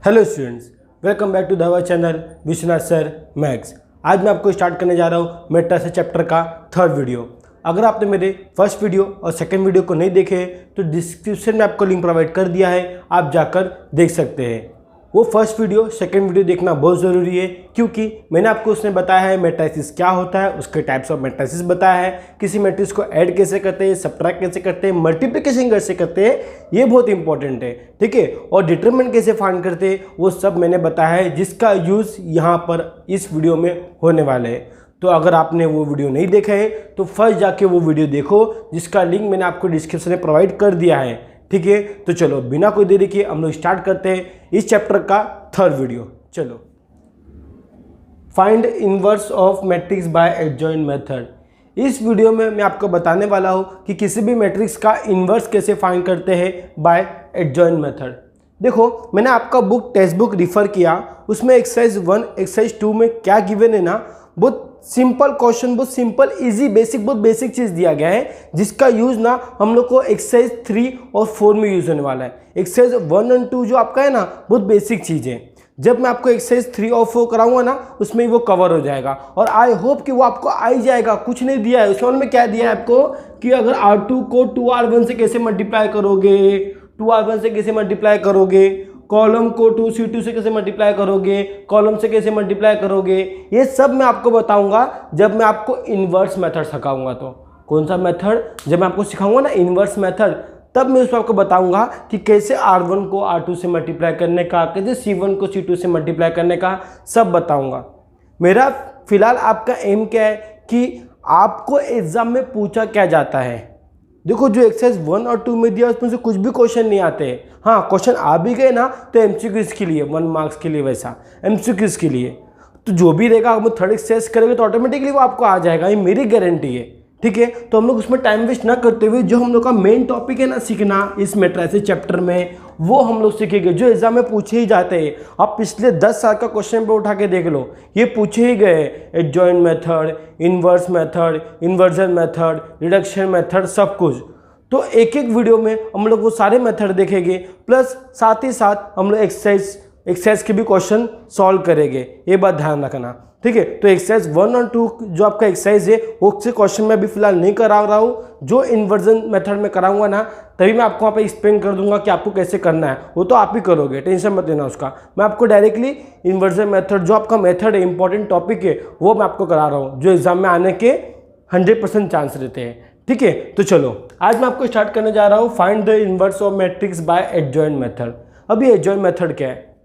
Hello students, welcome back to the channel Vishwanath sir maths. आज मैं आपको स्टार्ट करने जा रहा हूँ मैट्रिक्स चैप्टर का थर्ड वीडियो। अगर आपने मेरे फर्स्ट वीडियो और सेकंड वीडियो को नहीं देखे तो डिस्क्रिप्शन में आपको लिंक प्रोवाइड कर दिया है, आप जाकर देख सकते हैं। वो फर्स्ट वीडियो सेकंड वीडियो देखना बहुत ज़रूरी है, क्योंकि मैंने आपको उसने बताया है मैट्रिक्स क्या होता है, उसके टाइप्स ऑफ मैट्रिक्स बताया है, किसी मैट्रिक्स को ऐड कैसे करते हैं, सब्ट्रैक्ट कैसे करते हैं, मल्टीप्लिकेशन कैसे करते हैं, ये बहुत इंपॉर्टेंट है। ठीक है, और डिटरमिनेंट कैसे फाइंड करते हैं वो सब मैंने बताया है, जिसका यूज़ यहाँ पर इस वीडियो में होने वाला है। तो अगर आपने वो वीडियो नहीं देखा है तो फर्स्ट जाके वो वीडियो देखो, जिसका लिंक मैंने आपको डिस्क्रिप्शन में प्रोवाइड कर दिया है। ठीक है, तो चलो बिना कोई देरी के हम लोग स्टार्ट करते हैं इस चैप्टर का थर्ड वीडियो। चलो, find inverse of matrix bye adjoint method. इस वीडियो में मैं आपको बताने वाला हूं कि किसी भी मैट्रिक्स का इनवर्स कैसे फाइंड करते हैं बाय एडजॉइंट मेथड। देखो, मैंने आपका बुक टेक्स्ट बुक रिफर किया, उसमें एक्सरसाइज 1 एक्सरसाइज 2 में क्या गिवन है ना, बहुत सिंपल क्वेश्चन, बहुत सिंपल इजी बहुत बेसिक चीज़ दिया गया है, जिसका यूज़ ना हम लोग को एक्सरसाइज 3 और 4 में यूज़ होने वाला है। एक्सरसाइज 1 और 2 जो आपका है ना, बहुत बेसिक चीज़ है। जब मैं आपको एक्सरसाइज 3 और 4 कराऊंगा ना, उसमें वो कवर हो जाएगा, और आई होप कि वो आपको आ ही जाएगा। कुछ नहीं दिया है उसमें, में क्या दिया है आपको कि अगर R2 को 2R1 से कैसे मल्टीप्लाई करोगे, 2R1 से कैसे मल्टीप्लाई करोगे, कॉलम को 2C2 से कैसे मल्टीप्लाई करोगे, कॉलम से कैसे मल्टीप्लाई करोगे, ये सब मैं आपको बताऊंगा जब मैं आपको इन्वर्स मेथड सिखाऊंगा। तो कौन सा मेथड? जब मैं आपको सिखाऊंगा ना इन्वर्स मेथड, तब मैं उसमें आपको बताऊंगा कि कैसे R1 को R2 से मल्टीप्लाई करने का, कैसे C1 को C2 से मल्टीप्लाई करने का, सब बताऊंगा। मेरा फिलहाल आपका एम क्या है कि आपको एग्जाम में पूछा क्या जाता है। देखो, जो एक्सरसाइज 1 और 2 में दिया उसमें से कुछ भी क्वेश्चन नहीं आते हैं। हाँ, क्वेश्चन आ भी गए ना तो एमसीक्यूज के लिए 1 मार्क्स के लिए, वैसा एमसीक्यूज के लिए तो जो भी रहेगा हम थर्ड एक्सरसाइज करेंगे तो ऑटोमेटिकली वो आपको आ जाएगा, ये मेरी गारंटी है। ठीक है, तो हम लोग उसमें टाइम वेस्ट ना करते हुए जो हम लोग का मेन टॉपिक है ना सीखना इस मैट्रिक्स चैप्टर में, वो हम लोग सीखेंगे जो एग्जाम में पूछे ही जाते हैं। आप पिछले 10 साल का क्वेश्चन पे उठा के देख लो, ये पूछे ही गए, adjoint method, inverse method, inversion method, reduction method, सब कुछ। तो एक एक वीडियो में हम लोग वो सारे मेथड देखेंगे, प्लस साथ ही साथ हम लोग एक्सरसाइज के भी क्वेश्चन सॉल्व करेंगे, ये बात ध्यान रखना। ठीक है, तो एक्सरसाइज 1 और 2 जो आपका एक्सरसाइज है वो से क्वेश्चन में अभी फिलहाल नहीं करा रहा हूँ, जो इन्वर्जन मेथड में कराऊंगा ना तभी मैं आपको वहाँ पे एक्सप्लेन कर दूंगा कि आपको कैसे करना है, वो तो आप ही करोगे, टेंशन मत लेना उसका। मैं आपको डायरेक्टली इन्वर्जन मेथड जो आपका मेथड है, इंपॉर्टेंट टॉपिक है, वो मैं आपको करा रहा हूँ, जो एग्जाम में आने के 100% चांस रहते हैं। ठीक है, तो चलो आज मैं आपको स्टार्ट करने जा रहा हूँ find the inverse of matrix bye adjoint method. अब ये एडजॉइंट मेथड क्या है?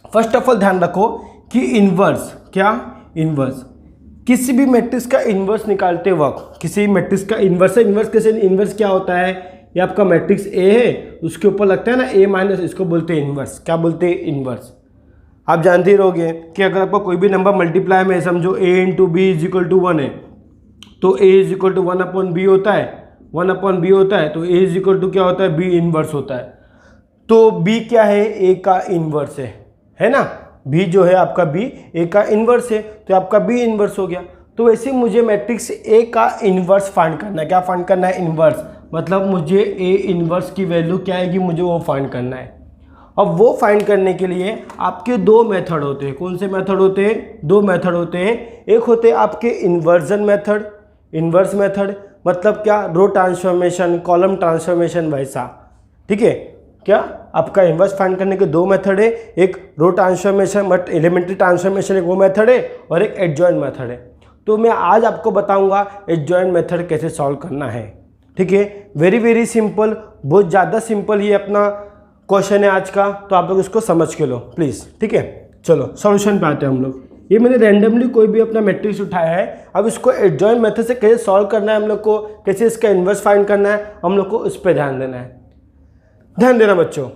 फर्स्ट ऑफ ऑल ध्यान रखो कि इनवर्स क्या, इनवर्स किसी भी मैट्रिक्स का इनवर्स निकालते वक्त, किसी मैट्रिक्स का इनवर्स है, इनवर्स कैसे, इनवर्स क्या होता है, ये आपका मैट्रिक्स ए है, उसके ऊपर लगता है ना ए माइनस, इसको बोलते हैं इनवर्स। क्या बोलते हैं? इनवर्स। आप जानते ही रहोगे कि अगर आपको कोई भी नंबर मल्टीप्लाई में समझो a into b is equal to 1 है, तो a is equal to 1/b होता है, 1/b होता है, तो a इज इक्वल टू क्या होता है? b इनवर्स होता है। तो b क्या है? a का इनवर्स है ना, b जो है आपका b a का इनवर्स है, तो आपका b इनवर्स हो गया। तो वैसे मुझे मैट्रिक्स a का इनवर्स फाइंड करना है। क्या फाइंड करना है? इनवर्स। मतलब मुझे a इनवर्स की वैल्यू क्या आएगी, मुझे वो फाइंड करना है। अब वो फाइंड करने के लिए आपके दो मेथड होते हैं। कौन से मेथड होते हैं? दो मेथड होते हैं। एक होते हैं आपके इन्वर्जन मेथड, इन्वर्स मेथड मतलब क्या, रो ट्रांसफॉर्मेशन, कॉलम ट्रांसफॉर्मेशन, वैसा। ठीक है, क्या आपका इन्वर्स फाइंड करने के दो मेथड है, एक रो ट्रांसफॉर्मेशन बट एलिमेंट्री ट्रांसफॉर्मेशन एक वो मेथड है, और एक एडजॉइंट मेथड है। तो मैं आज आपको बताऊंगा एडजॉइंट मेथड कैसे सॉल्व करना है। ठीक है, वेरी सिंपल, बहुत ज़्यादा सिंपल ये अपना क्वेश्चन है आज का, तो आप लोग इसको समझ के लो प्लीज़। ठीक है, चलो सॉल्यूशन पे आते हैं हम लोग। ये मैंने रैंडमली कोई भी अपना मैट्रिक्स उठाया है, अब इसको एडजॉइंट मेथड से कैसे सॉल्व करना है हम लोग को, कैसे इसका इन्वर्स फाइंड करना है, हम लोग को उस पर ध्यान देना है। ध्यान देना बच्चों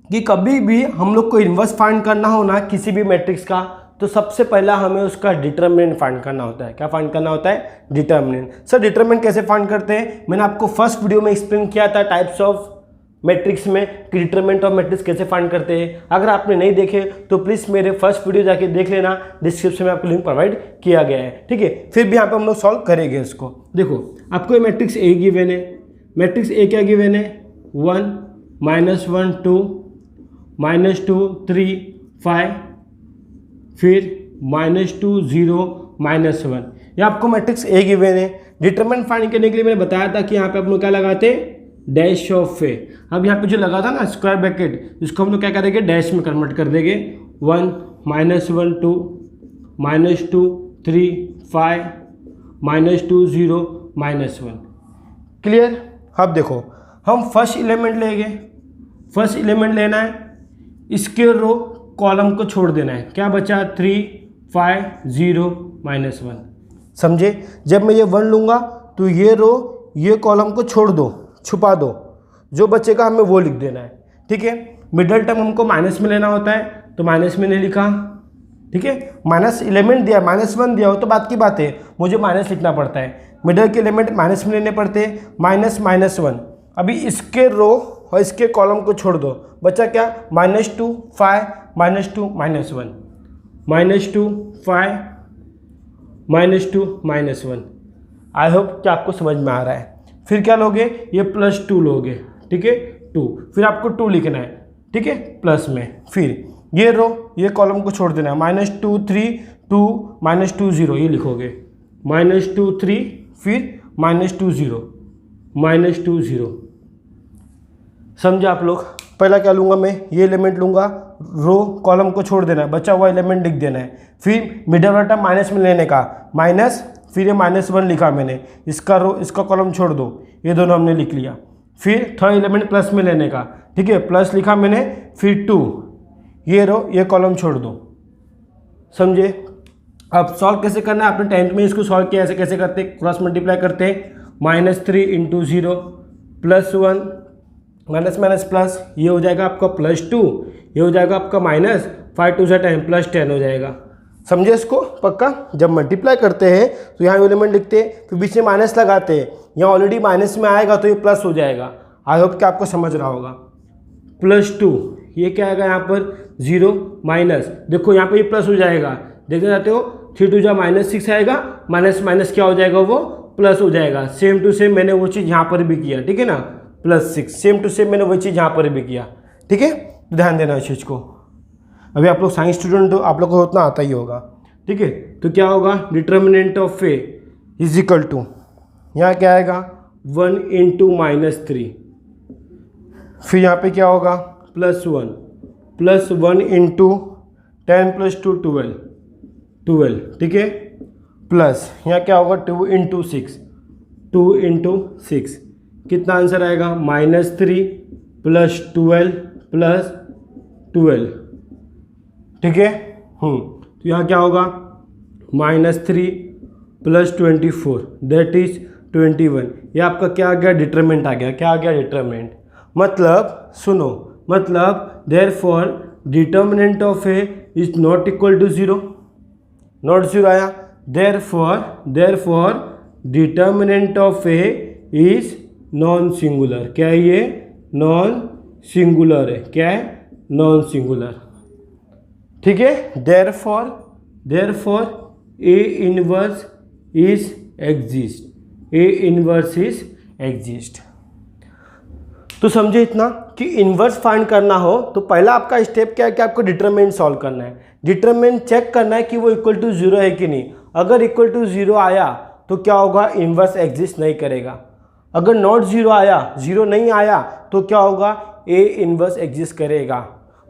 कि कभी भी हम लोग को इन्वर्स फाइंड करना हो ना किसी भी मैट्रिक्स का, तो सबसे पहला हमें उसका डिटरमिनेंट फाइंड करना होता है। क्या फाइंड करना होता है? डिटरमिनेंट। सर डिटरमिनेंट कैसे फाइंड करते हैं? मैंने आपको फर्स्ट वीडियो में एक्सप्लेन किया था टाइप्स ऑफ मैट्रिक्स में कि डिटरमिनेंट ऑफ मैट्रिक्स कैसे फाइंड करते हैं। अगर आपने नहीं देखे तो प्लीज़ मेरे फर्स्ट वीडियो जाके देख लेना, डिस्क्रिप्शन में आपको लिंक प्रोवाइड किया गया है। ठीक है, फिर भी यहाँ पे हम लोग सॉल्व करेंगे इसको। देखो, आपको ये मैट्रिक्स ए गिवन है, मैट्रिक्स ए क्या गिवन है? 1 -1 2 -2 3 5, फिर -2 0 -1। ये आपको मैट्रिक्स ए गिवन है। डिटरमिनेंट फाइंड करने के लिए मैंने बताया था कि यहाँ पे आप लोग क्या लगाते हैं, डैश ऑफ ए। अब यहाँ पे जो लगा था ना स्क्वायर ब्रैकेट, इसको हम लोग क्या करेंगे, डैश में कन्वर्ट कर देंगे। 1 -1 2 -2 3 5 -2 0 -1। क्लियर। अब देखो हम फर्स्ट एलिमेंट लेंगे, फर्स्ट एलिमेंट लेना है, इसके रो कॉलम को छोड़ देना है। क्या बचा, 3 5 0 -1। समझे। जब मैं ये 1 लूँगा तो ये रो ये कॉलम को छोड़ दो, छुपा दो, जो बचेगा हमें वो लिख देना है। ठीक है। मिडल टर्म हमको माइनस में लेना होता है, तो माइनस में नहीं लिखा। ठीक है। माइनस एलिमेंट दिया, -1 दिया हो तो बात की बात है, मुझे माइनस लिखना पड़ता है। मिडल के एलिमेंट माइनस में लेने पड़ते हैं, -1। अभी इसके रो और इसके कॉलम को छोड़ दो, बचा क्या, -2 5 -2 -1 -2 5 -2 -1। आई होप कि आपको समझ में आ रहा है। फिर क्या लोगे, ये +2 लोगे। ठीक है, 2, फिर आपको 2 लिखना है। ठीक है, प्लस में, फिर ये रो ये कॉलम को छोड़ देना है, -2 3 2 -2 0, ये लिखोगे। -2 3 फिर -2 0 -2 0। समझे आप लोग। पहला क्या लूँगा मैं, ये एलिमेंट लूँगा, रो कॉलम को छोड़ देना है, बचा हुआ एलिमेंट लिख देना है। फिर मिडल वाला टर्म माइनस में लेने का, माइनस, फिर ये -1 लिखा मैंने, इसका रो इसका कॉलम छोड़ दो, ये दोनों हमने लिख लिया। फिर थर्ड एलिमेंट प्लस में लेने का, ठीक है, प्लस लिखा मैंने, फिर 2, ये रो ये कॉलम छोड़ दो। समझे। अब सॉल्व कैसे करना है, आपने 10th में इसको सॉल्व किया, ऐसे कैसे करते हैं, क्रॉस मल्टीप्लाई करते हैं, -3 × 0 +1 माइनस प्लस, ये हो जाएगा आपका +2, ये हो जाएगा आपका -5 2 से 10 +10 हो जाएगा। समझे इसको पक्का। जब मल्टीप्लाई करते हैं तो यहाँ एलिमेंट लिखते हैं, फिर बीच में माइनस लगाते हैं, यहाँ ऑलरेडी माइनस में आएगा तो ये प्लस हो जाएगा। आई होप कि आपको समझ रहा होगा। +2, ये क्या आएगा यहाँ पर, 0 माइनस, देखो यहाँ पर ये प्लस हो जाएगा, देखना चाहते हो, 3 2 -6 आएगा, माइनस क्या हो जाएगा, वो प्लस हो जाएगा। सेम टू सेम मैंने वो चीज़ यहाँ पर भी किया, ठीक है ना, +6, सेम टू सेम मैंने वही चीज़ यहाँ पर भी किया। ठीक है, तो ध्यान देना इस चीज़ को। अभी आप लोग साइंस स्टूडेंट हो, आप लोग को उतना आता ही होगा। ठीक है, तो क्या होगा, determinant of A is equal to, यहाँ क्या आएगा, 1 × -3, फिर यहाँ पे क्या होगा, +1 +1 × 10 + 2 12, ठीक है, प्लस यहाँ क्या होगा, 2 × 6 कितना आंसर आएगा, -3 + 12 + 12, ठीक है। तो यहाँ क्या होगा, -3 + 24 दैट इज 21। ये आपका क्या आ गया, डिटरमिनेंट आ गया। क्या आ गया, डिटरमिनेंट। मतलब सुनो, मतलब therefore determinant of A is not equal to 0, not 0 आया। Therefore determinant of A is non singular. क्या है ये, नॉन सिंगुलर है। क्या है, नॉन सिंगुलर। ठीक है। Therefore A inverse is exist. तो समझे इतना कि इन्वर्स फाइंड करना हो तो पहला आपका स्टेप क्या है कि आपको डिटरमिनेंट सॉल्व करना है। डिटरमिनेंट चेक करना है कि वो इक्वल टू 0 है कि नहीं। अगर इक्वल टू 0 आया तो क्या होगा, इन्वर्स एग्जिस्ट नहीं करेगा। अगर नॉट 0 आया, 0 नहीं आया, तो क्या होगा, ए इन्वर्स एग्जिस्ट करेगा।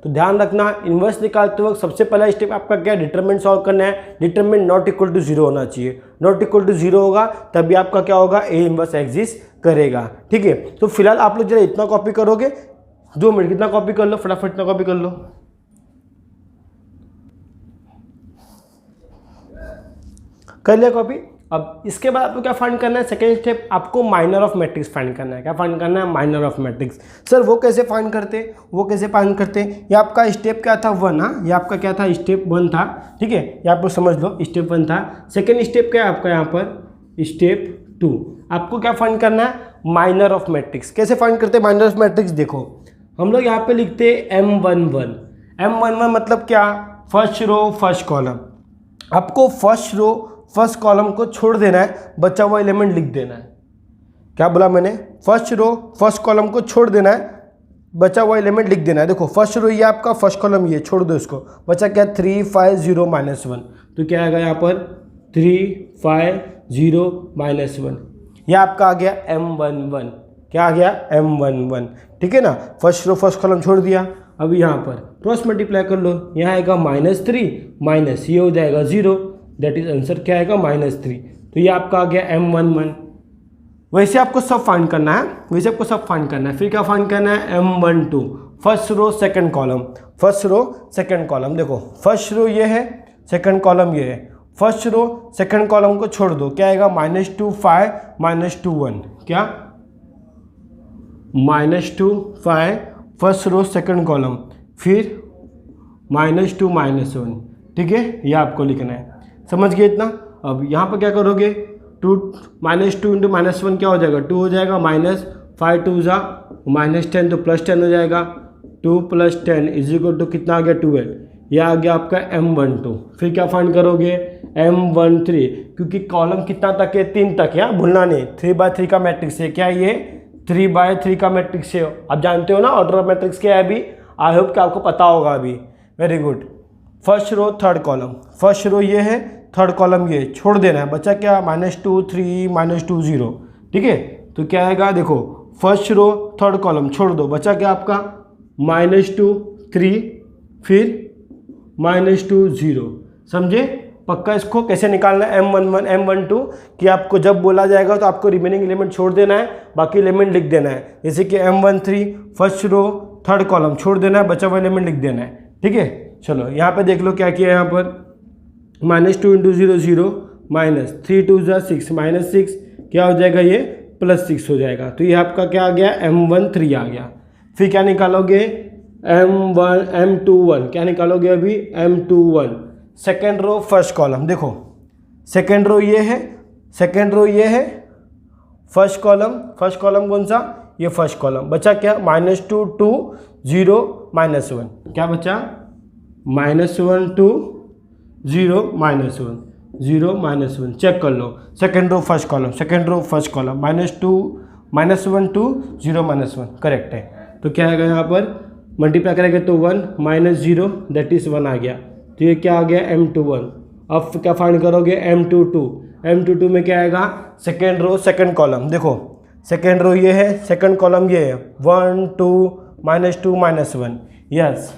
तो ध्यान रखना, इन्वर्स निकालते वक्त सबसे पहला स्टेप आपका क्या है, डिटरमिनेंट सॉल्व करना है। डिटरमिनेंट नॉट इक्वल टू 0 होना चाहिए। नॉट इक्वल टू 0 होगा तभी आपका क्या होगा, ए इन्वर्स एग्जिस्ट करेगा। ठीक है। तो फिलहाल आप लोग जरा इतना कॉपी करोगे, 2 मिनट, कितना कॉपी कर लो, फटाफट इतना कॉपी कर लो। कर लिया कॉपी। अब इसके बाद आपको क्या फाइंड करना है, सेकेंड स्टेप आपको माइनर ऑफ मैट्रिक्स फाइंड करना है। क्या फाइंड करना है, माइनर ऑफ मैट्रिक्स। सर वो कैसे फाइंड करते, ये आपका स्टेप क्या था, 1। हाँ, ये आपका क्या था, स्टेप 1 था। ठीक है, ये आप लोग समझ लो, स्टेप 1 था। सेकेंड स्टेप क्या है आपका यहाँ पर, स्टेप 2। आपको क्या फाइंड करना है, माइनर ऑफ मैट्रिक्स। कैसे फाइंड करते हैं माइनर ऑफ मैट्रिक्स, देखो हम लोग यहाँ पे लिखते हैं M11। M11 मतलब क्या, फर्स्ट रो फर्स्ट कॉलम। आपको फर्स्ट रो फर्स्ट कॉलम को छोड़ देना है, बचा हुआ एलिमेंट लिख देना है। क्या बोला मैंने, फर्स्ट रो फर्स्ट कॉलम को छोड़ देना है, बचा हुआ एलिमेंट लिख देना है। देखो फर्स्ट रो ये आपका, फर्स्ट कॉलम ये, छोड़ दो इसको, बचा क्या 3 5 0 -1। तो क्या आएगा यहाँ पर 3 5 0 -1, ये आपका आ गया M11। क्या आ गया M11, ठीक है ना। फर्स्ट रो फर्स्ट कॉलम छोड़ दिया। अब यहाँ पर क्रॉस मल्टीप्लाई कर लो, यहाँ आएगा -3 माइनस ये हो जाएगा 0, दैट इज आंसर क्या आएगा -3। तो ये आपका आ गया M11। वैसे आपको सब फाइंड करना है, वैसे आपको सब फाइंड करना है। फिर क्या फाइंड करना है M12, first row second column, first row second column. देखो फर्स्ट रो ये है, सेकंड कॉलम ये है। फर्स्ट रो सेकंड कॉलम को छोड़ दो, क्या आएगा -2 5 -2 1, क्या -2 5 फर्स्ट रो सेकंड कॉलम, फिर -2 -1, ठीक है। ये आपको लिखना है, समझ गए इतना। अब यहाँ पर क्या करोगे, 2 -2 इंटू -1 क्या हो जाएगा 2 हो जाएगा, -5 2 जा -10 तो +10 हो जाएगा। 2 + 10 = कितना आ गया 12। यह आ गया आपका M12। फिर क्या फाइंड करोगे M13, क्योंकि कॉलम कितना तक है 3 तक है, भूलना नहीं। 3/3 का मैट्रिक्स है, क्या ये 3/3 का मैट्रिक्स है। आप जानते हो ना ऑर्डर ऑफ मैट्रिक्स क्या है अभी, आई होप कि आपको पता होगा अभी। Very good. First row third column, first row ये है, थर्ड कॉलम ये, छोड़ देना है। बचा क्या -2 3 -2 0, ठीक है। तो क्या आएगा, देखो फर्स्ट रो थर्ड कॉलम छोड़ दो, बचा क्या आपका -2 3 फिर -2 0। समझे पक्का। इसको कैसे निकालना है M11 M12, कि आपको जब बोला जाएगा तो आपको रिमेनिंग एलिमेंट छोड़ देना है, बाकी एलिमेंट लिख देना है। जैसे कि M13 first row third column छोड़ देना है, बचा हुआ एलिमेंट लिख देना है, ठीक है। चलो यहाँ पे देख लो क्या किया है। यहाँ पर -2 × 0 0 -3 2 जा 6 -6, क्या हो जाएगा ये +6 हो जाएगा। तो ये आपका क्या आ गया M13 आ गया। फिर क्या निकालोगे M21, क्या निकालोगे अभी M21 second row first column. देखो सेकेंड रो ये है, सेकेंड रो ये है, फर्स्ट कॉलम कौन सा, ये फर्स्ट कॉलम। बचा क्या -2 2 0 -1, क्या बचा -1 2 0 -1 0 -1। चेक कर लो, second row first column, second row first column, -2 -1 2 0 -1 correct है। तो क्या आएगा यहाँ पर मल्टीप्लाई करेंगे तो 1 -0 दैट इज़ 1 आ गया। तो ये क्या आ गया M21। अब क्या फाइंड करोगे M22, M22 में क्या आएगा सेकेंड रो सेकेंड कॉलम। देखो सेकेंड रो ये है, सेकेंड कॉलम ये है, 1 2 -2 -1, यस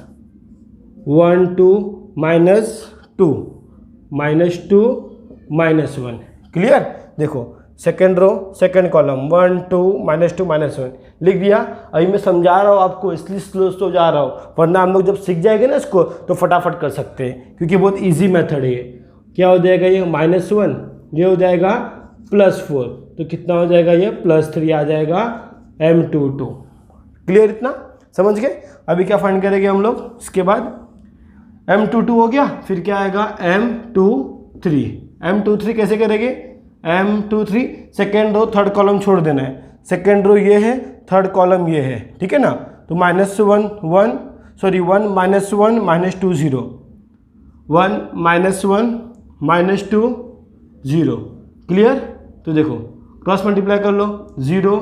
1 2 -2 -1, क्लियर। देखो सेकेंड रो सेकेंड कॉलम 1 2 -2 -1 लिख दिया। अभी मैं समझा रहा हूँ आपको, इसलिए स्लो जा रहा हूँ, वरना हम लोग जब सीख जाएंगे ना इसको तो फटाफट कर सकते हैं, क्योंकि बहुत इजी मेथड है। क्या हो जाएगा ये -1, ये हो जाएगा +4, तो कितना हो जाएगा ये +3 आ जाएगा M22। क्लियर इतना, समझ गए। अभी क्या फाइंड करेंगे हम लोग इसके बाद, M22 हो गया। फिर क्या आएगा M23, M23 कैसे करेंगे M23 second row third column छोड़ देना है, सेकेंड रो ये है, थर्ड कॉलम ये है, ठीक है ना। तो -1 -1 -2 0 1 -1 -2 0, क्लियर। तो देखो क्रॉस मल्टीप्लाई कर लो, 0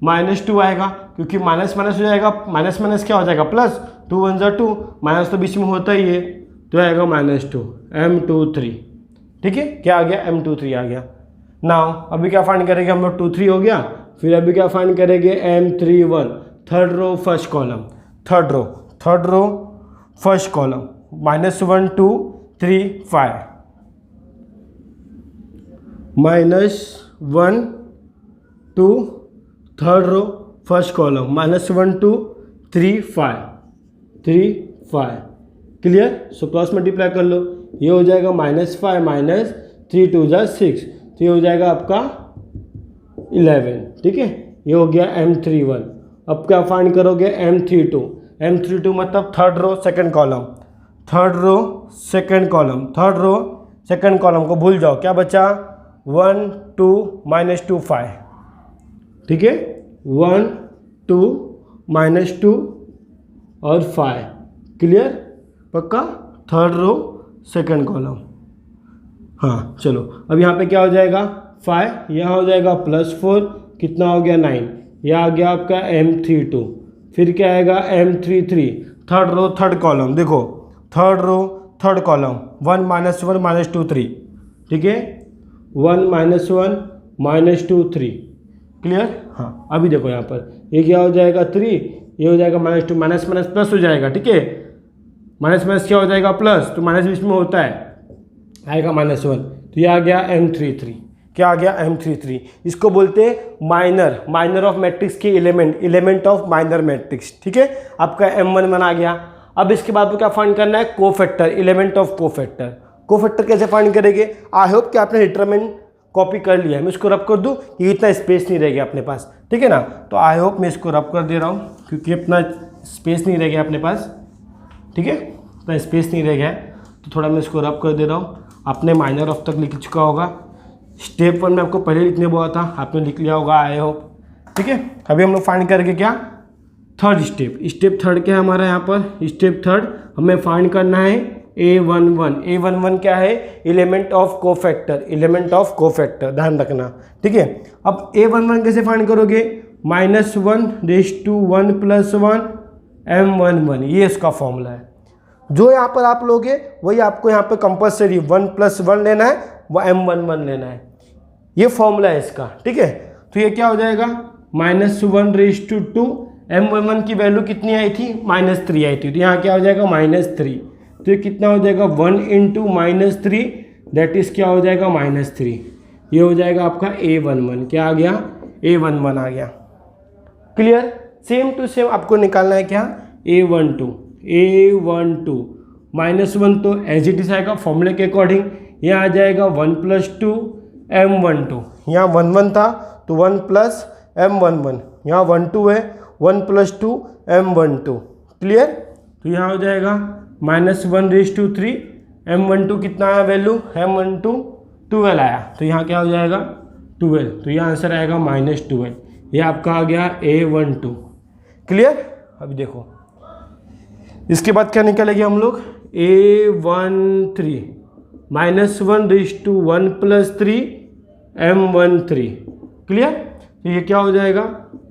-2 आएगा, क्योंकि माइनस माइनस हो जाएगा, माइनस माइनस क्या हो जाएगा प्लस, 2 1 जा 2, माइनस तो बीच में होता ही है, तो आएगा -2 M23, ठीक है। क्या आ गया M23 आ गया। नाउ अभी क्या फाइंड करेंगे हम लोग, 2 3 हो गया। फिर अभी क्या फाइंड करेंगे M31 third row first column, third row first column, -1 2 3 5 -1 2 third row first column, -1 2 3 5 clear. So cross multiply कर लो, ये हो जाएगा -5 -3 2 जा 6, तो ये हो जाएगा आपका 11, ठीक है। ये हो गया M31। अब क्या फाइंड करोगे M32 मतलब third row second column, third row second column को भूल जाओ। क्या बचा 1 2 -2 5, ठीक है, 1 2 -2 और 5, क्लियर पक्का। थर्ड रो सेकंड कॉलम, हाँ चलो। अब यहाँ पे क्या हो जाएगा 5, यहाँ हो जाएगा +4, कितना हो गया 9, यह आ गया आपका M32। फिर क्या आएगा M33, third row third column, देखो थर्ड रो थर्ड कॉलम 1 -1 -2 3, ठीक है 1 -1 -2 3, क्लियर। हाँ अभी देखो यहाँ पर ये क्या हो जाएगा 3, ये हो जाएगा -2, माइनस माइनस प्लस हो जाएगा, ठीक है माइनस माइनस क्या हो जाएगा प्लस, तो माइनस बीच में होता है, आएगा -1, तो ये आ गया M33, क्या आ गया M33। इसको बोलते हैं माइनर ऑफ मैट्रिक्स के एलिमेंट ऑफ माइनर मैट्रिक्स, ठीक है आपका M11 आ गया। अब इसके बाद में क्या फाइंड करना है, cofactor, element of cofactor. Cofactor कैसे फाइंड करेंगे, आई होप कि आपने डिटरमिनेंट कॉपी कर लिया है, मैं इसको रब कर दूँ, ये इतना स्पेस नहीं रह गया अपने पास, ठीक है ना, तो आई होप मैं इसको रब कर दे रहा हूँ क्योंकि अपना स्पेस नहीं रह गया अपने पास, ठीक है इतना स्पेस नहीं रह गया है, तो थोड़ा मैं इसको रब कर दे रहा हूँ। आपने माइनर ऑफ तक लिख चुका होगा, स्टेप 1 में आपको पहले लिखने बोला था, आपने लिख लिया होगा आई होप, ठीक है। अभी हम लोग फाइंड करके क्या, थर्ड स्टेप थर्ड क्या है हमारा यहाँ पर, स्टेप थर्ड हमें फाइंड करना है A11 क्या है, एलिमेंट ऑफ कोफैक्टर, ध्यान रखना, ठीक है। अब A11 कैसे फाइंड करोगे, -1 + 1 + 1 M11, ये इसका फॉर्मूला है। जो यहाँ पर आप लोगे वही आपको यहाँ पर कंपल्सरी 1 + 1 लेना है, वो M11 लेना है, ये फॉर्मूला है इसका, ठीक है। तो ये क्या हो जाएगा -1 / 2, M11 की वैल्यू कितनी आई थी, -3 आई थी, तो यहाँ क्या हो जाएगा -3, तो ये कितना हो जाएगा 1 × -3, दैट इज क्या हो जाएगा -3, ये हो जाएगा आपका A11, क्या आ गया A11 आ गया, क्लियर। सेम टू सेम आपको निकालना है क्या, A12 -1 तो एज इट इज आएगा फॉर्मूले के अकॉर्डिंग, यहाँ आ जाएगा 1 + 2 M12, यहाँ 1 था तो 1 + M11, यहाँ 1 2 है 1 + 2 M12, क्लियर। तो यहाँ हो जाएगा -1 / 3, M12 कितना आया वैल्यू, M12 12 आया, तो यहाँ क्या हो जाएगा 12, तो यहाँ आंसर आएगा -12, ये आपका आ गया A12, क्लियर। अभी देखो इसके बाद क्या निकालेंगे हम लोग, A13 -1 / 1 + 3 M13, क्लियर। तो ये क्या हो जाएगा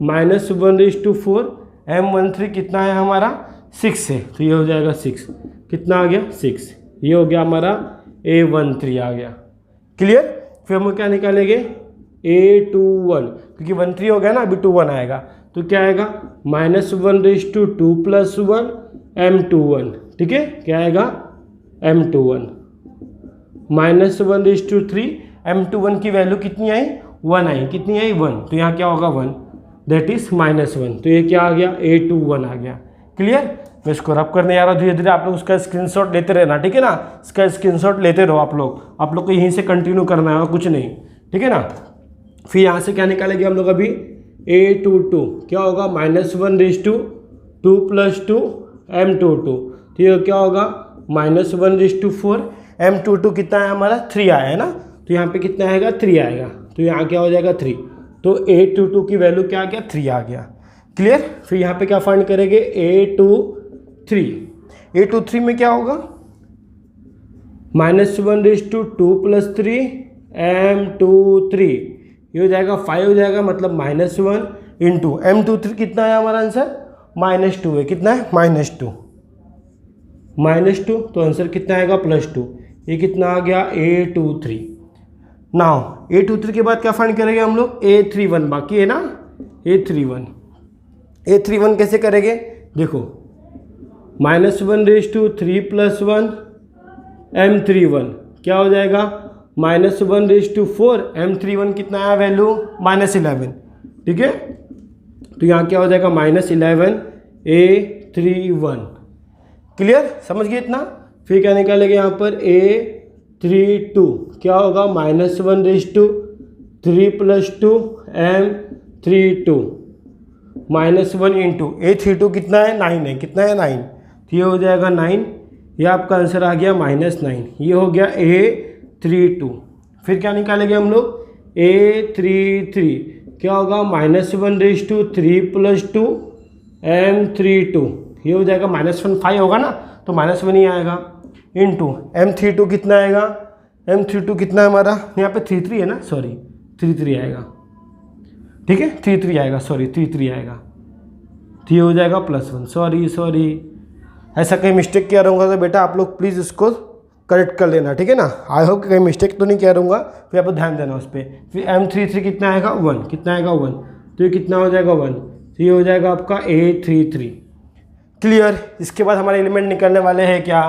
-1 / 4, M13 कितना है हमारा 6 है, तो ये हो जाएगा 6, कितना आ गया 6, ये हो गया हमारा A13 आ गया, क्लियर। फिर हम क्या निकालेंगे A21, क्योंकि 13 हो गया ना, अभी 21 आएगा, तो क्या आएगा -1 / 2 + 1 M21, ठीक है क्या आएगा M21, -1 / 3 M21 की वैल्यू कितनी आई 1 आई, कितनी आई 1, तो यहाँ क्या होगा 1, दैट इज -1, तो ये क्या आ गया A21 आ गया, क्लियर। मैं इसको रब करने जा रहा हूँ, धीरे धीरे आप लोग उसका स्क्रीनशॉट लेते रहना, ठीक है ना, इसका स्क्रीनशॉट लेते रहो आप लोग को यहीं से कंटिन्यू करना है, कुछ नहीं, ठीक है ना। फिर यहाँ से क्या निकालेंगे हम लोग, अभी A22 क्या होगा -1 / 2 + 2 M22, तो ये क्या होगा -1 / 4, M22 कितना है हमारा 3 आया है ना, तो यहाँ पे कितना आएगा 3 आएगा, तो यहाँ क्या हो जाएगा 3, तो A22 की वैल्यू क्या आ गया 3 आ गया, क्लियर। फिर यहाँ पे क्या फाइंड करेंगे A23 में क्या होगा -1 / 2 + 3 M23, ये हो जाएगा 5 हो जाएगा, मतलब -1 × M23 कितना है हमारा आंसर -2 है, कितना है -2, तो आंसर कितना आएगा +2, ये कितना आ गया A23। नाउ A23 के बाद क्या फाइंड करेंगे हम लोग, A31 बाकी है ना, A31 कैसे करेंगे, देखो -1 / 3 + 1 M31 क्या हो जाएगा -1 / 4 M31 कितना आया वैल्यू -11, ठीक है, तो यहाँ क्या हो जाएगा -11 A31, क्लियर, समझ गए इतना। फिर क्या निकालेंगे यहाँ पर A32 क्या होगा -1 / 3 + 2 M32 -1 × A32 कितना है 9 है, कितना है 9, तो ये हो जाएगा 9, ये आपका आंसर आ गया -9, ये हो गया A32। फिर क्या निकालेंगे हम लोग A33 क्या होगा -1 / 3 + 2 M32, ये हो जाएगा -15 होगा ना, तो -1 ही आएगा, इंटू M32 कितना आएगा, M32 कितना है हमारा, यहाँ पे 33 है ना, सॉरी 33 आएगा, ठीक है 33 आएगा, सॉरी 33 आएगा, तो ये हो जाएगा +1। सॉरी ऐसा कहीं मिस्टेक किया रहूँगा तो बेटा आप लोग प्लीज़ इसको करेक्ट कर लेना, ठीक है ना। आई होप कि कहीं मिस्टेक तो नहीं किया रहूँगा, फिर आप ध्यान देना उस पर। फिर M33 कितना आएगा 1, कितना आएगा 1, तो ये कितना हो जाएगा 1, तो ये हो जाएगा आपका A33। क्लियर। इसके बाद हमारे एलिमेंट निकलने वाले हैं क्या,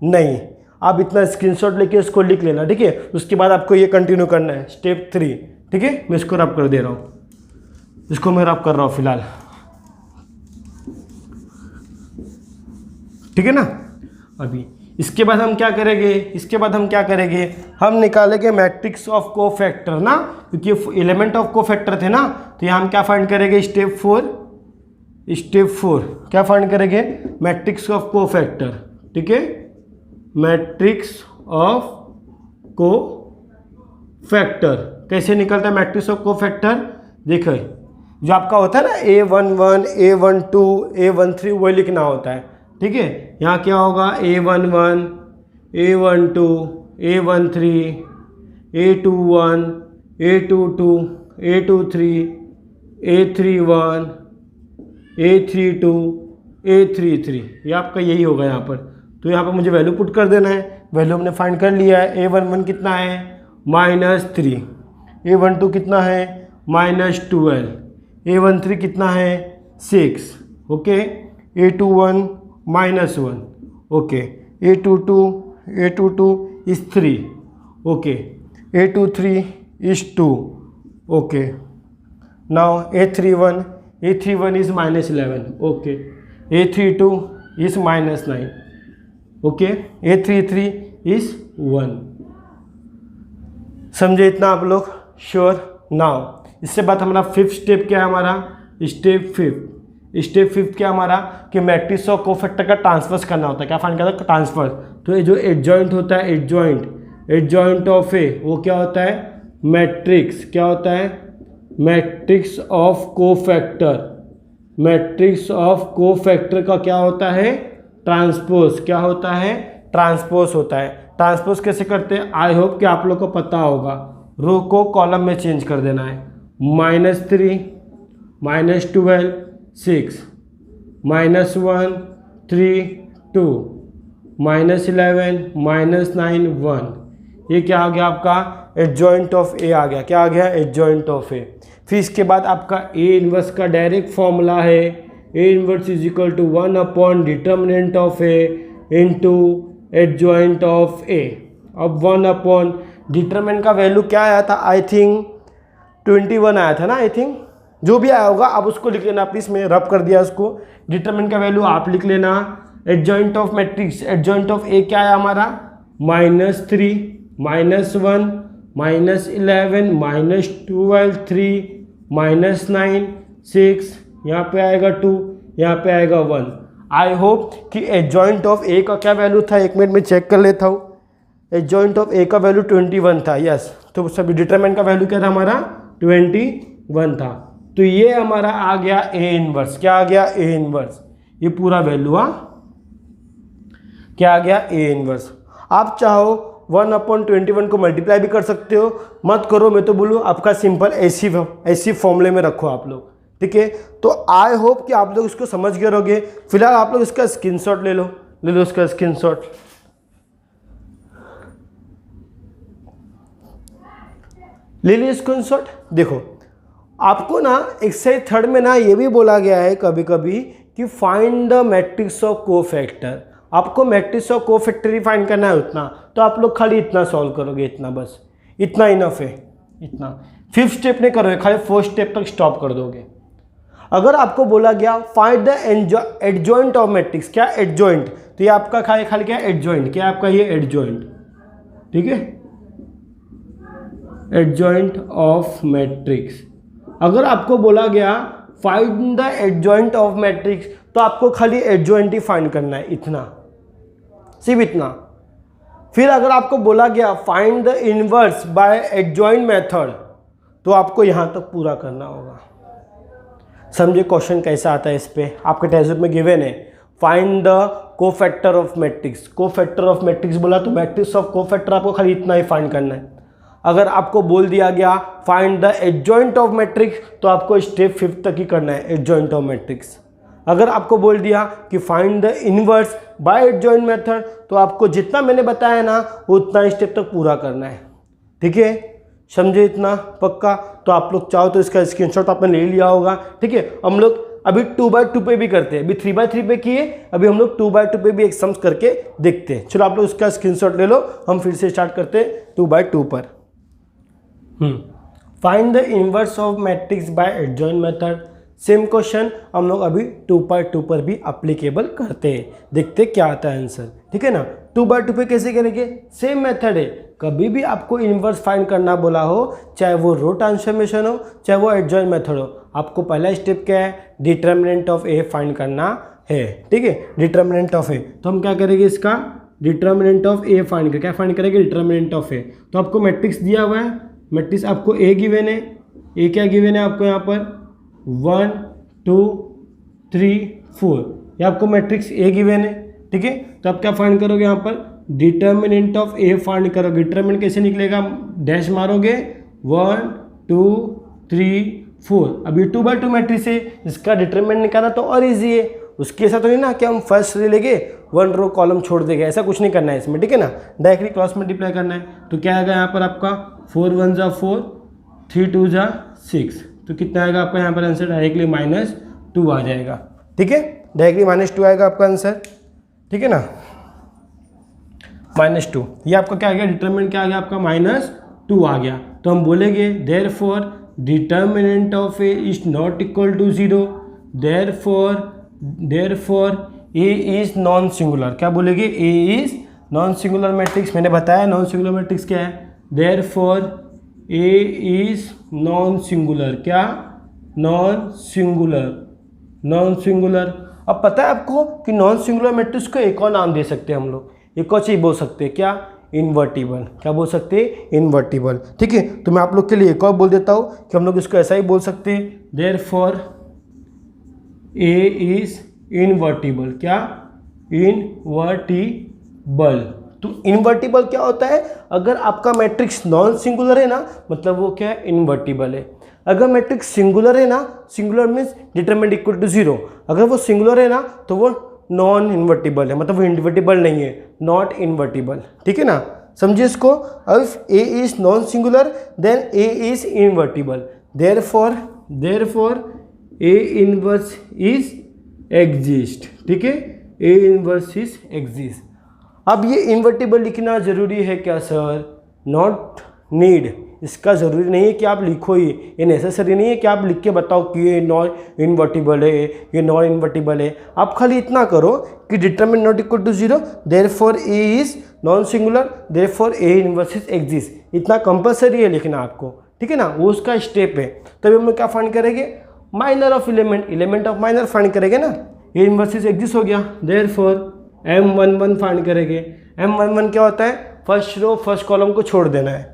नहीं। आप इतना स्क्रीनशॉट लेके इसको लिख लेना, ठीक है। उसके बाद आपको ये कंटिन्यू करना है स्टेप 3, ठीक है। मैं इसको रब कर दे रहा हूँ, इसको मैं रब कर रहा हूँ फिलहाल, ठीक है ना। अभी इसके बाद हम क्या करेंगे, हम निकालेंगे मैट्रिक्स ऑफ कोफैक्टर ना, क्योंकि एलिमेंट ऑफ कोफैक्टर थे ना। तो यहाँ हम क्या फाइंड करेंगे, स्टेप 4 क्या फाइंड करेंगे, मैट्रिक्स ऑफ कोफैक्टर, ठीक है। मैट्रिक्स ऑफ कोफैक्टर कैसे निकलता है मैट्रिक्स ऑफ कोफैक्टर, देखो जो आपका होता है ना A11, A12, A13 वही लिखना होता है, ठीक है। यहाँ क्या होगा A11, A12, A13, A21, A22, A23, A31, A32, A33, ये आपका यही होगा यहाँ पर। तो यहाँ पर मुझे वैल्यू पुट कर देना है, वैल्यू हमने फाइंड कर लिया है। A11 कितना है -3, A12 कितना है -12, A13 कितना है 6, okay. A21 -1, okay. A22 is 3, okay. A23 is 2, okay. Now A31 is -11, okay. A32 is -9, okay. A33 is 1। समझे इतना आप लोग, श्योर। नाउ इससे बाद हमारा 5th स्टेप क्या है, हमारा स्टेप 5 क्या हमारा कि मैट्रिक्स ऑफ कोफैक्टर का ट्रांसफर्स करना होता है। क्या फाइंड करना है, ट्रांसफर। तो ये जो एडजॉइंट होता है, एडजॉइंट ऑफ ए, वो क्या होता है मैट्रिक्स, क्या होता है matrix of cofactor. Matrix of cofactor का क्या होता है ट्रांसपोज, क्या होता है ट्रांसपोज होता है। ट्रांसपोज कैसे करते हैं, आई होप कि आप लोग को पता होगा। रो को कॉलम में चेंज कर देना है, -3, -12, 6, -1, 3, 2, -11, -9, 1। ये क्या आ गया आपका एडजॉइंट ऑफ ए आ गया, क्या आ गया एडजॉइंट ऑफ ए। फिर इसके बाद आपका ए इनवर्स का डायरेक्ट फॉर्मूला है, A inverse is equal to 1 determinant of A into adjoint of A. अब 1 डिटर्मिनेंट का वैल्यू क्या आया था, आई थिंक 21 आया था ना, आई थिंक जो भी आया होगा आप उसको लिख लेना प्लीज़, मैं रब कर दिया उसको। डिटरमिनेंट का वैल्यू आप लिख लेना। Adjoint of matrix, adjoint of A क्या है हमारा -3, -1, -11, -12, 3, -9, 6, यहाँ पे आएगा 2, यहाँ पे आएगा 1। आई होप कि एडजॉइंट ऑफ ए का क्या वैल्यू था, एक मिनट में चेक कर लेता हूँ। एडजॉइंट ऑफ ए का वैल्यू 21 था, यस। तो सभी डिटरमिनेंट का वैल्यू क्या था हमारा 21 था। तो ये हमारा आ गया ए इनवर्स, क्या आ गया ए इनवर्स, ये पूरा वैल्यू क्या आ गया ए इनवर्स। आप चाहो 1/21 को मल्टीप्लाई भी कर सकते हो, मत करो, मैं तो बोलूँ आपका सिंपल ऐसी फॉर्मूले में रखो आप लोग, ठीक है। तो आई होप कि आप लोग इसको समझ गए रहोगे। फिलहाल आप लोग इसका स्क्रीनशॉट ले लो इसका स्क्रीनशॉट। ले लीजिए स्क्रीनशॉट। देखो आपको ना एक्सरसाइज 3rd में ना ये भी बोला गया है कभी कभी कि find the matrix of cofactor. आपको मैट्रिक्स ऑफ कोफैक्टर ही फाइंड करना है उतना, तो आप लोग खाली इतना सॉल्व करोगे, इतना बस, इतना इनफ है, इतना। 5th स्टेप नहीं करोगे, खाली 4th स्टेप तक स्टॉप कर दोगे। अगर आपको बोला गया find the adjoint of matrix, क्या एडजॉइंट, तो ये आपका खाली क्या एडजॉइंट, क्या आपका ये एडजॉइंट, ठीक है, एडजॉइंट ऑफ मैट्रिक्स। अगर आपको बोला गया find the adjoint of matrix, तो आपको खाली एडजॉइंट ही फाइंड करना है, इतना, सिर्फ इतना। फिर अगर आपको बोला गया find the inverse by adjoint method, तो आपको यहां तक पूरा करना होगा। समझे क्वेश्चन कैसा आता है इस पे, आपके टेस्ट में गिवन है find the cofactor of matrix. Cofactor of matrix बोला तो मैट्रिक्स ऑफ कोफैक्टर आपको खाली इतना ही फाइंड करना है। अगर आपको बोल दिया गया find the adjoint of matrix, तो आपको स्टेप 5th तक ही करना है, एडजॉइंट ऑफ मैट्रिक्स। अगर आपको बोल दिया कि find the inverse by adjoint method, तो आपको जितना मैंने बताया ना उतना स्टेप तक पूरा करना है। ठीक है, समझे इतना पक्का? तो आप लोग चाहो तो इसका स्क्रीनशॉट आपने ले लिया होगा। ठीक है, हम लोग अभी 2x2 पे भी करते हैं, अभी 3x3 पे किए, अभी हम लोग 2x2 पे भी एक सम्स करके देखते हैं। चलो आप लोग इसका स्क्रीनशॉट ले लो, हम फिर से स्टार्ट करते हैं 2x2 पर। Find the inverse of matrix bye adjoint method. Same question हम लोग अभी 2x2 पर भी अप्लीकेबल करते हैं, देखते क्या आता है आंसर। ठीक है ना, 2x2 पे कैसे करेंगे? सेम मेथड है। कभी भी आपको इनवर्स फाइंड करना बोला हो, चाहे वो रो ट्रांसफॉर्मेशन हो चाहे वो एडजॉइंट मेथड हो, आपको पहला स्टेप क्या है? डिटर्मिनेंट ऑफ ए फाइंड करना है। ठीक है, डिटर्मिनेंट ऑफ ए। तो हम क्या करेंगे? इसका डिटर्मिनेंट ऑफ ए फाइंड करें। क्या फाइंड करेंगे? डिटर्मिनेंट ऑफ ए। तो आपको मैट्रिक्स दिया हुआ है, मैट्रिक्स आपको ए गिवन है। ए क्या गिवन है आपको यहाँ पर? 1 2 3 4, ये आपको मैट्रिक्स ए गिवन है। ठीक है, तो आप क्या फाइंड करोगे यहाँ पर? डिटर्मिनेंट ऑफ ए फाइंड करोगे। डिटर्मिनेंट कैसे निकलेगा? डैश मारोगे, 1 2 3 4। अब ये 2x2 मैट्रिक्स है, इसका डिटर्मिनेंट निकालना तो और इजी है। उसके ऐसा तो नहीं ना कि हम फर्स्ट रे लेंगे 1 रो कॉलम छोड़ देंगे, ऐसा कुछ नहीं करना है इसमें। ठीक है ना, डायरेक्टली क्रॉस मल्टीप्लाई करना है। तो क्या आएगा यहाँ पर आपका? 4 1 जा 4, 3 2 जा 6। तो कितना आएगा आपका यहाँ पर आंसर? डायरेक्टली -2 आ जाएगा। ठीक है, डायरेक्टली -2 आएगा आपका आंसर। ठीक है ना, -2। ये आपका क्या आ गया? डिटरमिनेंट क्या आ गया आपका? -2 आ गया। तो हम बोलेंगे therefore determinant of A is not equal to 0, therefore A is non singular. क्या बोलेंगे? A is non singular matrix. मैंने बताया नॉन सिंगुलर मैट्रिक्स क्या है। Therefore A is non singular. क्या? Non singular, non singular. अब पता है आपको कि नॉन सिंगुलर मैट्रिक्स को एक और नाम दे सकते हैं हम लोग, एक और चीज़ बोल सकते हैं। क्या? इन्वर्टिबल। क्या बोल सकते हैं? इन्वर्टिबल। ठीक है, तो मैं आप लोग के लिए एक और बोल देता हूँ कि हम लोग इसको ऐसा ही बोल सकते हैं, देयरफॉर ए इज इन्वर्टिबल। क्या? इन्वर्टिबल। तो इन्वर्टिबल क्या होता है? अगर आपका मैट्रिक्स नॉन सिंगुलर है ना, मतलब वो क्या है? इन्वर्टिबल है। अगर मैट्रिक्स सिंगुलर है ना, singular means determinant equal to 0, अगर वो सिंगुलर है ना तो वो नॉन इन्वर्टिबल है, मतलब वो इन्वर्टिबल नहीं है, नॉट इन्वर्टिबल। ठीक है ना, समझिए इसको। If A is non singular then A is invertible. Therefore A inverse is exist. ठीक है, ए इनवर्स इज एग्जिस्ट। अब ये इन्वर्टिबल लिखना ज़रूरी है क्या सर? नॉट नीड, इसका ज़रूरी नहीं है कि आप लिखो ही, ये नेसेसरी नहीं है कि आप लिख के बताओ कि ये नॉन इन्वर्टिबल है, ये नॉन इन्वर्टिबल है। आप खाली इतना करो कि determinant not equal to 0, therefore A is non singular, therefore A inverse is exist. इतना कंपलसरी है लिखना आपको। ठीक है ना, वो उसका स्टेप है। तभी हम लोग क्या फाइंड करेंगे? Minor of element, element of minor find करेंगे ना। ए इनवर्स इज एग्जिस्ट हो गया, देयरफॉर M11 फाइंड करेंगे। M11 क्या होता है? फर्स्ट रो फर्स्ट कॉलम को छोड़ देना है।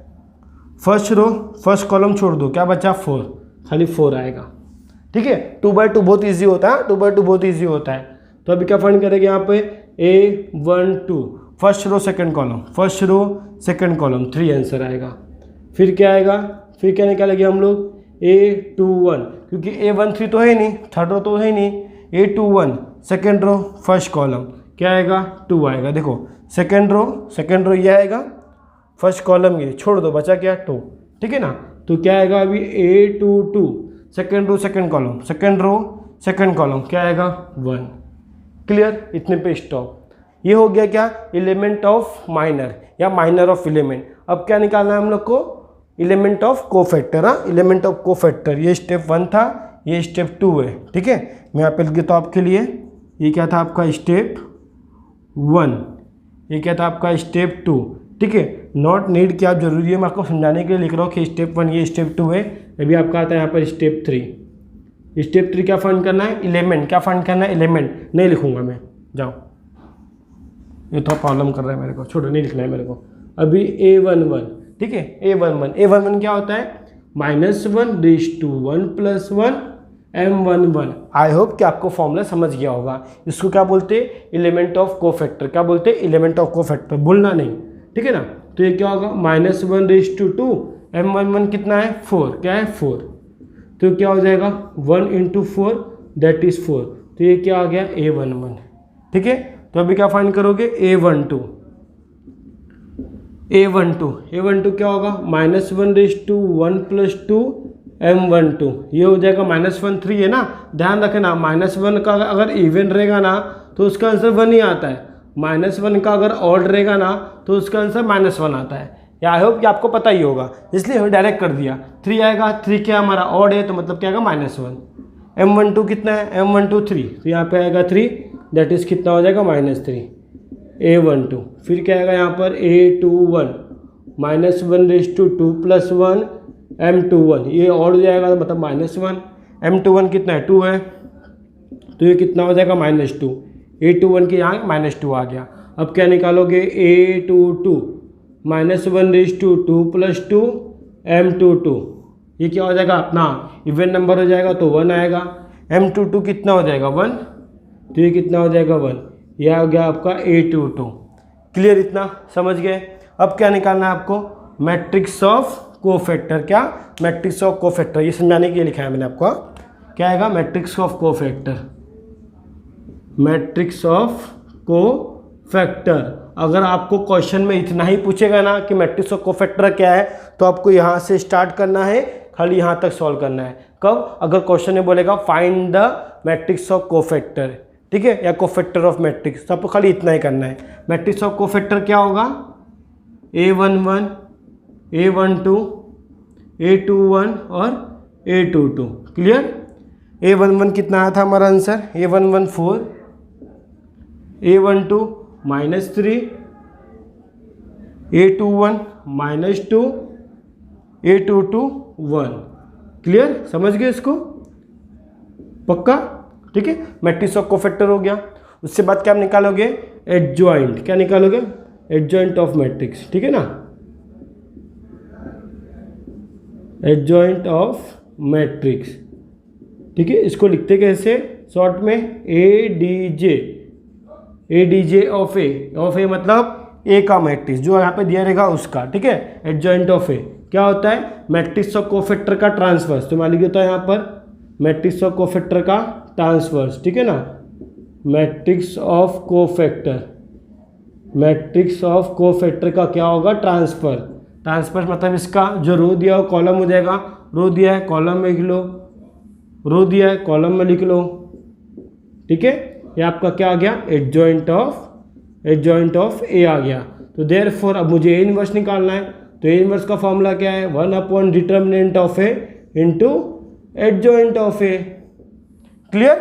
फर्स्ट रो फर्स्ट कॉलम छोड़ दो, क्या बचा? 4, खाली 4 आएगा। ठीक है, 2x2 बहुत इजी होता है, 2x2 बहुत इजी होता है। तो अभी क्या फाइंड करेंगे यहाँ पे? A12 first row second column, first row second column, 3 answer आएगा। फिर क्या आएगा? फिर क्या निकालेंगे हम लोग? A21, क्योंकि A13 तो है नहीं, थर्ड रो तो है नहीं। A21 second row first column, क्या आएगा? 2 आएगा। देखो सेकंड रो ये आएगा, फर्स्ट कॉलम ये छोड़ दो, बचा क्या? 2। ठीक है ना, तो क्या आएगा अभी? A22 second row second column, second row second column, क्या आएगा? 1। क्लियर? इतने पे स्टॉप। ये हो गया क्या? एलिमेंट ऑफ माइनर या माइनर ऑफ एलिमेंट। अब क्या निकालना है हम लोग को? Element of cofactor. हाँ, एलिमेंट ऑफ कोफैक्टर। ये स्टेप 1 था, ये स्टेप 2 है। ठीक है, मैं यहाँ पे लिख देता हूँ आपके लिए। ये क्या था आपका? स्टेप 1। ये क्या था आपका? स्टेप 2। ठीक है, नॉट नीड कि आप जरूरी है, मैं आपको समझाने के लिए लिख रहा हूँ कि स्टेप 1 ये स्टेप 2 है। अभी आपका आता है यहाँ पर स्टेप 3। स्टेप 3 क्या फाइंड करना है? एलिमेंट। क्या फाइंड करना है? एलिमेंट। नहीं लिखूंगा मैं, जाओ, ये तो प्रॉब्लम कर रहा है मेरे को, छोड़ो, नहीं लिखना है मेरे को। अभी A11, ठीक है, A11 क्या होता है? -1 raise to 1 + 1 M11। I hope कि आपको फॉर्मूला समझ गया होगा। इसको क्या बोलते हैं? Element of cofactor. क्या बोलते हैं? एलिमेंट ऑफ कोफैक्टर, भूलना नहीं। ठीक है ना, तो ये क्या होगा? -1 रेज़ टू 2, M11 कितना है? 4। क्या है? 4। तो क्या हो जाएगा? 1 × 4 दैट इज़ 4। तो तो ये क्या आ गया A11, ठीक है। तो अभी क्या फाइंड करोगे A12 क्या होगा -1/1 + 2 M12, ये हो जाएगा -1 3 है ना। ध्यान रखना -1 का अगर इवन रहेगा ना तो उसका आंसर 1 ही आता है, -1 का अगर ऑड रहेगा ना तो उसका आंसर -1 आता है। या आई होप कि आपको पता ही होगा, इसलिए हमने डायरेक्ट कर दिया। 3 आएगा, 3 क्या हमारा ऑड है तो मतलब क्या आएगा -1। M12 कितना है M12 3, तो यहाँ पे आएगा 3, दैट इज़ कितना हो जाएगा -3 A12। फिर क्या आएगा यहाँ पर A21 -1/2 + 1 M21, ये ऑड हो जाएगा मतलब -1। M21 कितना है 2 है, तो ये कितना हो जाएगा -2। A21 के यहाँ -2 आ गया। अब क्या निकालोगे A22 -1/2 + 2 M22, ये क्या हो जाएगा अपना इवन नंबर हो जाएगा तो 1 आएगा। M22 कितना हो जाएगा 1, तो ये कितना हो जाएगा 1, यह हो गया आपका A22। क्लियर, इतना समझ गए। अब क्या निकालना है आपको मैट्रिक्स ऑफ कोफैक्टर। क्या मैट्रिक्स ऑफ कोफैक्टर, ये समझाने के लिए लिखा है मैंने आपको। क्या आएगा matrix of cofactor, matrix of cofactor. अगर आपको क्वेश्चन में इतना ही पूछेगा ना कि मैट्रिक्स ऑफ कोफैक्टर क्या है तो आपको यहाँ से स्टार्ट करना है, खाली यहाँ तक सॉल्व करना है। कब, अगर क्वेश्चन में बोलेगा find the matrix of cofactor, ठीक है, या कोफैक्टर ऑफ मैट्रिक्स, तो आपको खाली इतना ही करना है। मैट्रिक्स ऑफ कोफैक्टर क्या होगा A11 A12 A21 और A22। क्लियर। A11 कितना आया था हमारा answer A11 4, A12 -3, A21 -2, A22 1। Clear, समझ गए इसको पक्का, ठीक है। मैट्रिक्स ऑफ कोफैक्टर हो गया। उससे बाद क्या आप निकालोगे एडजॉइंट, क्या निकालोगे एडजॉइंट ऑफ मैट्रिक्स, ठीक है ना, एडजॉइंट ऑफ मैट्रिक्स, ठीक है। इसको लिखते कैसे शॉर्ट में ADJ ऑफ ए मतलब ए का मैट्रिक्स जो यहाँ पे दिया रहेगा उसका, ठीक है। एडजॉइंट ऑफ ए क्या होता है मैट्रिक्स ऑफ कोफैक्टर का ट्रांसवर्स, तो मान लीजिए होता है यहाँ पर मैट्रिक्स ऑफ कोफैक्टर का ट्रांसवर्स, ठीक है ना। Matrix of cofactor, matrix of cofactor का क्या होगा ट्रांसफर। ट्रांसफर मतलब इसका जो रो दिया हो कॉलम हो जाएगा, रो दिया है कॉलम में लिख लो, रो दिया है कॉलम में लिख लो, ठीक है। ये आपका क्या आ गया एडजॉइंट ऑफ ए आ गया। तो देयरफॉर अब मुझे ए इनवर्स निकालना है, तो ए इनवर्स का फॉर्मूला क्या है 1 determinant of A into adjoint of A. Clear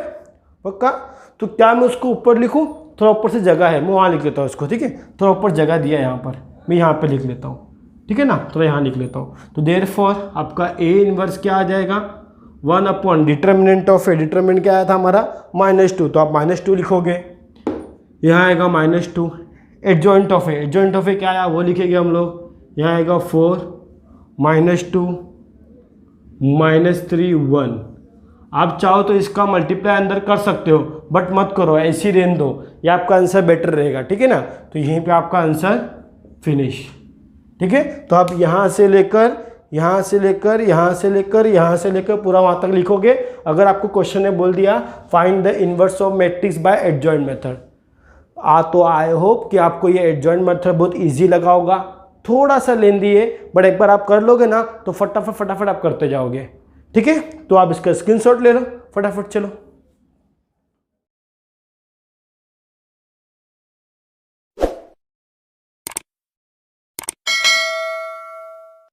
पक्का। तो क्या मैं उसको ऊपर लिखूं, थोड़ा ऊपर से जगह है मैं वहाँ लिख लेता हूँ इसको, ठीक है। थोड़ा ऊपर जगह दिया है यहाँ पर, मैं यहाँ पर लिख लेता हूँ, ठीक है ना, थोड़ा यहाँ लिख लेता हूँ। तो देयरफॉर आपका ए इनवर्स क्या आ जाएगा 1 डिटर्मिनेंट ऑफ ए, डिटर्मिनेंट क्या आया था हमारा -2, तो आप -2 लिखोगे, यहाँ आएगा -2। एडजॉइंट ऑफ ए क्या आया वो लिखेंगे हम लोग, यहाँ आएगा 4 -2 -3 1। आप चाहो तो इसका मल्टीप्लाई अंदर कर सकते हो बट मत करो, ऐसी रहने दो, ये आपका आंसर बेटर रहेगा, ठीक है ना। तो यहीं पे आपका आंसर फिनिश, ठीक है। तो आप यहाँ से लेकर यहाँ से लेकर यहाँ से लेकर यहाँ से लेकर पूरा वहाँ तक लिखोगे। अगर आपको क्वेश्चन ने बोल दिया find the inverse of matrix bye adjoint method, तो आई होप कि आपको ये एडजॉइंट मेथड बहुत इजी लगा होगा। थोड़ा सा लेंदी है बट एक बार आप कर लोगे ना तो फटाफट आप करते जाओगे, ठीक है। तो आप इसका स्क्रीनशॉट ले लो फटाफट, चलो।